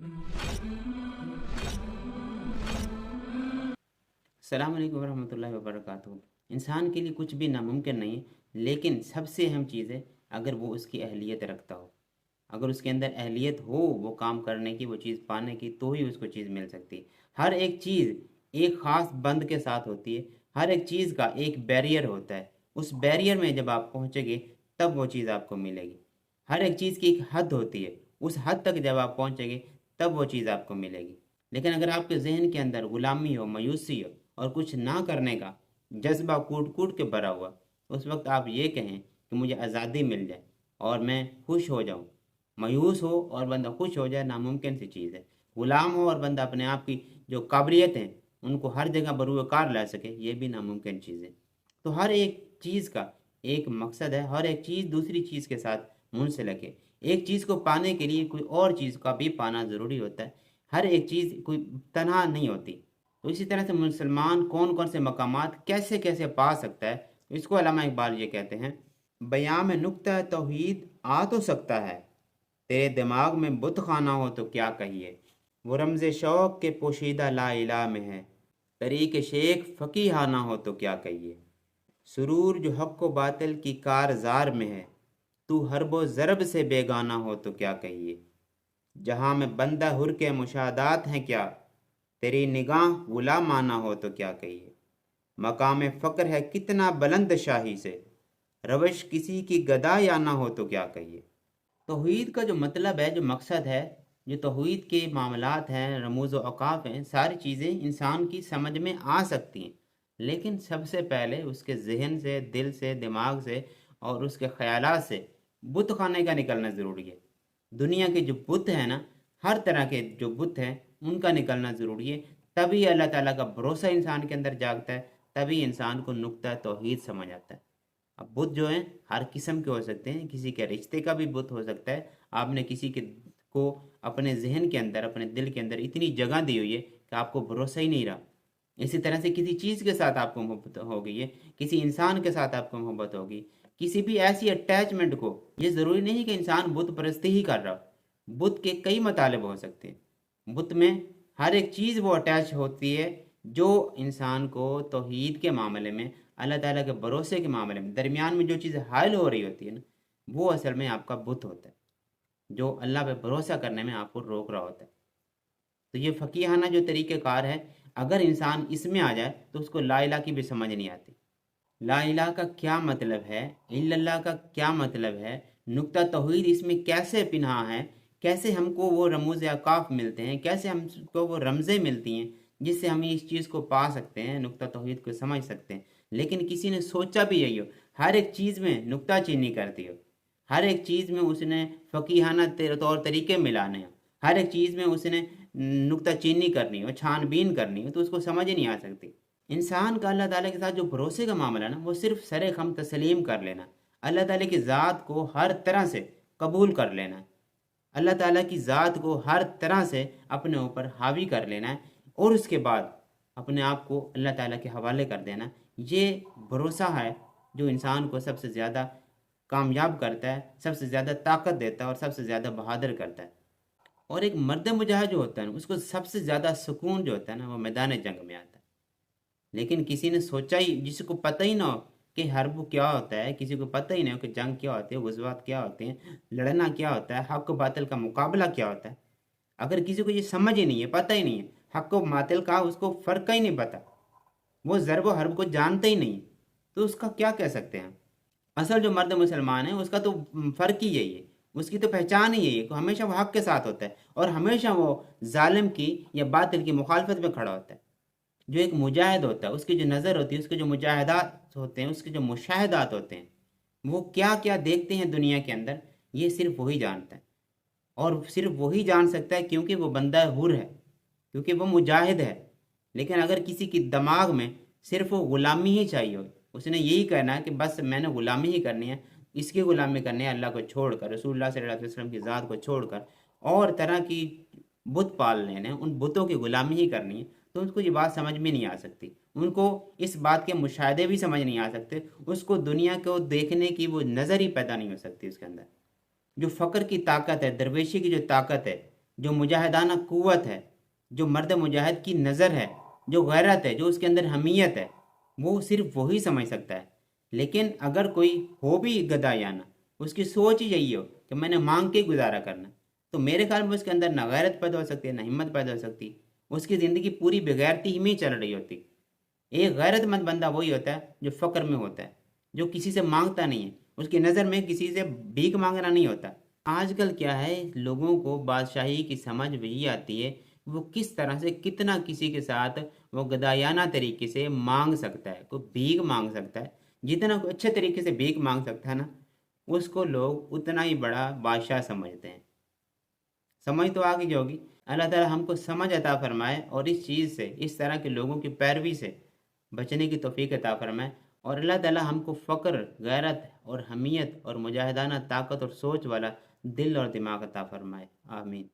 अस्सलाम वालेकुम वरहमतुल्लाहि वबरकातुहू। इंसान के लिए कुछ भी नामुमकिन नहीं है, लेकिन सबसे अहम चीज़ है अगर वो उसकी अहलियत रखता हो। अगर उसके अंदर अहलियत हो वो काम करने की, वो चीज़ पाने की, तो ही उसको चीज़ मिल सकती है। हर एक चीज़ एक ख़ास बंद के साथ होती है। हर एक चीज़ का एक बैरियर होता है। उस बैरियर में जब आप पहुँचेंगे तब वो चीज़ आपको मिलेगी। हर एक चीज़ की एक हद होती है। उस हद तक जब आप पहुँचेंगे तब वो चीज़ आपको मिलेगी। लेकिन अगर आपके ज़हन के अंदर ग़ुलामी हो, मायूसी हो और कुछ ना करने का जज्बा कूट कूट के भरा हुआ, उस वक्त आप ये कहें कि मुझे आज़ादी मिल जाए और मैं खुश हो जाऊं। मायूस हो और बंदा खुश हो जाए नामुमकिन सी चीज़ है। गुलाम हो और बंदा अपने आप की जो काबिलियत है उनको हर जगह बरूकार ला सके, ये भी नामुमकिन चीज़ है। तो हर एक चीज़ का एक मकसद है। हर एक चीज़ दूसरी चीज़ के साथ मुंसलिक है। एक चीज़ को पाने के लिए कोई और चीज़ का भी पाना ज़रूरी होता है। हर एक चीज़ कोई तनहा नहीं होती। तो इसी तरह से मुसलमान कौन कौन से मकामात कैसे कैसे पा सकता है, तो इसको अल्लामा इकबाल ये कहते हैं, बयां में नुक्ता तौहीद आ तो सकता है, तेरे दिमाग में बुत खाना हो तो क्या कहिए। वो रमज़ शौक़ के पोशीदा ला इला में है, तरीक़ शेख फ़कीहाना हो तो क्या कहिए। सुरूर जो हक़ व बातिल की कारज़ार में है, तू हरबो ज़रब से बेगाना हो तो क्या कहिए। जहाँ में बंदा हुर के मुशादात हैं क्या, तेरी निगाह गुलामाना हो तो क्या कहिए। मकाम फ़क्र है कितना बुलंद शाही से, रवश किसी की गदा या ना हो तो क्या कहिए। तौहीद का जो मतलब है, जो मकसद है, जो तौहीद के मामलात हैं, रमूज़ व औक़ाफ़ हैं, सारी चीज़ें इंसान की समझ में आ सकती हैं। लेकिन सबसे पहले उसके ज़हन से, दिल से, दिमाग से और उसके ख़यालात से बुत खाने का निकलना ज़रूरी है। दुनिया के जो बुत हैं ना, हर तरह के जो बुत हैं उनका निकलना ज़रूरी है। तभी अल्लाह ताला का भरोसा इंसान के अंदर जागता है, तभी इंसान को नुक्ता तौहीद समझ आता है। अब बुत जो हैं हर किस्म के हो सकते हैं। किसी के रिश्ते का भी बुत हो सकता है। आपने किसी के को अपने जहन के अंदर, अपने दिल के अंदर इतनी जगह दी हुई है कि आपको भरोसा ही नहीं रहा। इसी तरह से किसी चीज़ के साथ आपको मोहब्बत हो गई है, किसी इंसान के साथ आपको मोहब्बत होगी, किसी भी ऐसी अटैचमेंट को, ये ज़रूरी नहीं कि इंसान बुत परस्ती ही कर रहा हो। बुत के कई मतलब हो सकते हैं। बुत में हर एक चीज़ वो अटैच होती है जो इंसान को तौहीद के मामले में, अल्लाह ताला के भरोसे के मामले में, दरमियान में जो चीज़ हायल हो रही होती है ना, वो असल में आपका बुत होता है, जो अल्लाह पे भरोसा करने में आपको रोक रहा होता है। तो ये फ़कीहाना जो तरीक़ेकार है, अगर इंसान इसमें आ जाए तो उसको ला इलाहा की भी समझ नहीं आती। ला इलाहा का क्या मतलब है, इल्लल्लाह का क्या मतलब है, नुक्ता तौहीद इसमें कैसे पिन्हा है, कैसे हमको वो रमूज़ औक़ाफ़ मिलते हैं, कैसे हमको वो रमज़ें मिलती हैं जिससे हम इस चीज़ को पा सकते हैं, नुक्ता तौहीद को समझ सकते हैं। लेकिन किसी ने सोचा भी यही हो, हर एक चीज़ में नुक्ताचीनी कर दी हो, हर एक चीज़ में उसने फ़कीहाना तौर तरीके मिलाने हो, हर एक चीज़ में उसने नुक्ताचीनी करनी हो, छानबीन करनी हो, तो उसको समझ ही नहीं आ सकती। इंसान का अल्लाह ताला के साथ जो भरोसे का मामला है ना, वो सिर्फ सरे खम तस्लीम कर लेना, अल्लाह ताला की ज़ात को हर तरह से कबूल कर लेना है, अल्लाह ताला की ज़ात को हर तरह से अपने ऊपर हावी कर लेना है और उसके बाद अपने आप को अल्लाह ताला के हवाले कर देना। ये भरोसा है जो इंसान को सबसे ज़्यादा कामयाब करता है, सबसे ज़्यादा ताकत देता है और सबसे ज़्यादा बहादुर करता है। और एक मर्द मुजाहिद जो होता है ना, उसको सबसे ज़्यादा सुकून जो होता है ना, वो मैदान जंग में आता है। लेकिन किसी ने सोचा ही, जिसको पता ही ना हो कि हर्ब क्या होता है, किसी को पता ही नहीं हो कि जंग क्या होती है, गज़वात क्या होते हैं, लड़ना क्या होता है, हक़ बातिल का मुकाबला क्या होता है, अगर किसी को ये समझ ही नहीं है, पता ही नहीं है हक़ व बातिल का, उसको फ़र्क का ही नहीं पता, वो ज़र्ब व हर्ब को जानता ही नहीं, तो उसका क्या कह सकते हैं। असल जो मर्द मुसलमान है उसका तो फ़र्क ही यही है, उसकी तो पहचान ही यही है कि हमेशा वो हक़ के साथ होता है और हमेशा वो जालिम की या बातिल की मुखालफत में खड़ा होता है। जो एक मुजाहिद होता है, उसकी जो नज़र होती है, उसके जो मुजाहिदात होते हैं, उसके जो मुशाहिदात होते हैं, वो क्या क्या देखते हैं दुनिया के अंदर, ये सिर्फ वही जानता है। और सिर्फ वही जान सकता है क्योंकि वो बंदा हुर है, क्योंकि वो मुजाहिद है। लेकिन अगर किसी की दिमाग में सिर्फ वो ग़ुलामी ही चाहिए हो, उसने यही कहना है कि बस मैंने ग़ुलामी ही करनी है, इसकी ग़ुलामी करनी है, अल्लाह को छोड़कर, रसूलुल्लाह सल्लल्लाहु अलैहि वसल्लम की ज़ात को छोड़कर और तरह की बुत पाल लेने हैं, उन बुतों की ग़ुलामी ही करनी है, तो उसको ये बात समझ में नहीं आ सकती। उनको इस बात के मुशाहदे भी समझ नहीं आ सकते, उसको दुनिया को देखने की वो नज़र ही पैदा नहीं हो सकती उसके अंदर। जो फ़क्र की ताकत है, दरवेशी की जो ताकत है, جو مجاہدانہ قوت ہے، جو مرد مجاہد کی نظر ہے، جو غیرت ہے، جو اس کے اندر حمیت ہے، وہ صرف وہی سمجھ سکتا ہے۔ لیکن اگر کوئی ہو بھی گدایانہ، اس کی سوچ ہی یہی ہو کہ میں نے مانگ کے گزارا کرنا، تو میرے خیال میں اس کے اندر نہ غیرت پیدا ہو سکتی ہے، نہ ہمت پیدا ہو سکتی، اس کی زندگی پوری بغیرتی ہی میں چل رہی ہوتی۔ ایک غیرت مند بندہ وہی ہوتا ہے جو فقر میں ہوتا ہے، جو کسی سے مانگتا نہیں ہے، اس کی نظر میں کسی سے بھیک مانگنا نہیں ہوتا۔ آج کل کیا ہے، لوگوں کو بادشاہی کی سمجھ وہی آتی ہے وہ کس طرح سے کتنا کسی کے ساتھ وہ گدایانہ طریقے سے مانگ سکتا ہے، کوئی بھیک مانگ سکتا ہے، جتنا کوئی اچھے طریقے سے بھیک مانگ سکتا ہے نا، اس کو لوگ اتنا ہی بڑا بادشاہ سمجھتے ہیں۔ سمجھ تو آگے ہوگی۔ اللہ تعالی ہم کو سمجھ عطا فرمائے اور اس چیز سے، اس طرح کے لوگوں کی پیروی سے بچنے کی توفیق عطا فرمائے، اور اللہ تعالی ہم کو فقر، غیرت اور حمیت اور مجاہدانہ طاقت اور سوچ والا دل اور دماغ عطا فرمائے۔ آمین۔